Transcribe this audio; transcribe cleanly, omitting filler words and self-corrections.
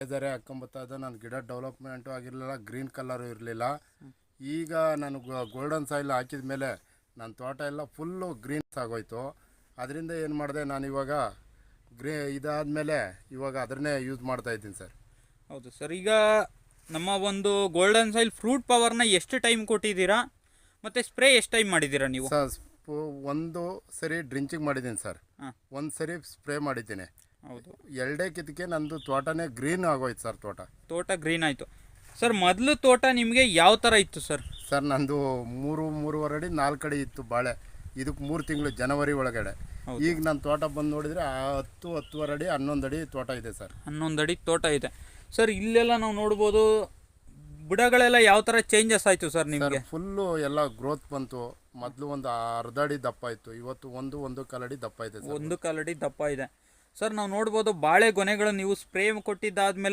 ಬೇಜಾರೇ ಹಾಕ್ಕೊಂಬತ್ತಾ ಇದ್ದ. ನನ್ನ ಗಿಡ ಡೆವಲಪ್ಮೆಂಟು ಆಗಿರಲಿಲ್ಲ, ಗ್ರೀನ್ ಕಲರು ಇರಲಿಲ್ಲ. ಈಗ ನಾನು ಗೋಲ್ಡನ್ ಸಾಯಿಲ್ ಹಾಕಿದ ಮೇಲೆ ನನ್ನ ತೋಟ ಎಲ್ಲ ಫುಲ್ಲು ಗ್ರೀನ್ಸ್ ಆಗೋಯ್ತು. ಅದರಿಂದ ಏನು ಮಾಡಿದೆ ನಾನು ಇವಾಗ ಇದಾದಮೇಲೆ ಇವಾಗ ಅದನ್ನೇ ಯೂಸ್ ಮಾಡ್ತಾಯಿದ್ದೀನಿ ಸರ್. ಹೌದು ಸರ್. ಈಗ ನಮ್ಮ ಒಂದು ಗೋಲ್ಡನ್ ಸಾಯಿಲ್ ಫ್ರೂಟ್ ಪವರ್ನ ಎಷ್ಟು ಟೈಮ್ ಕೊಟ್ಟಿದ್ದೀರಾ ಮತ್ತು ಸ್ಪ್ರೇ ಎಷ್ಟು ಟೈಮ್ ಮಾಡಿದ್ದೀರಾ ನೀವು? ಸರ್ ಒಂದು ಸರಿ ಡ್ರಿಂಚಿಂಗ್ ಮಾಡಿದ್ದೀನಿ ಸರ್. ಒಂದು ಸರಿ ಸ್ಪ್ರೇ ಮಾಡಿದ್ದೀನಿ. ಹೌದು. ಎರಡೇ ಕಿತ್ತಿಗೆ ನಂದು ತೋಟನೇ ಗ್ರೀನ್ ಆಗೋಯ್ತು ಸರ್. ತೋಟ ಗ್ರೀನ್ ಆಯಿತು ಸರ್. ಮೊದಲು ತೋಟ ನಿಮಗೆ ಯಾವ ಥರ ಇತ್ತು ಸರ್? ಸರ್ ನಂದು 3-3.5 ಅಡಿ 4 ಅಡಿ ಇತ್ತು ಬಾಳೆ. ಇದಕ್ಕೆ 3 ತಿಂಗಳು ಜನವರಿ ಒಳಗಡೆ. ಈಗ ನನ್ನ ತೋಟ ಬಂದು ನೋಡಿದರೆ 10-10.5 ಅಡಿ 11 ಅಡಿ ತೋಟ ಇದೆ ಸರ್. 11 ಅಡಿ ತೋಟ ಇದೆ ಸರ್. ಇಲ್ಲೆಲ್ಲ ನಾವು ನೋಡ್ಬೋದು ಬುಡಗಳೆಲ್ಲ ಯಾವ ಥರ ಚೇಂಜಸ್ ಆಯಿತು ಸರ್ ನಿಮಗೆ? ಫುಲ್ಲು ಎಲ್ಲ ಗ್ರೋತ್ ಬಂತು. ಮೊದಲು ಒಂದು ಅರ್ಧ ಅಡಿ ದಪ್ಪ ಇತ್ತು, ಇವತ್ತು 1-1.25 ಅಡಿ ದಪ್ಪ ಇದೆ ಸರ್. 1.25 ಅಡಿ ದಪ್ಪ ಇದೆ ಸರ್. ನಾವು ನೋಡ್ಬೋದು ಬಾಳೆ ಗೊನೆಗಳು ನೀವು ಸ್ಪ್ರೇ ಕೊಟ್ಟಿದ್ದಾದ್ಮೇಲೆ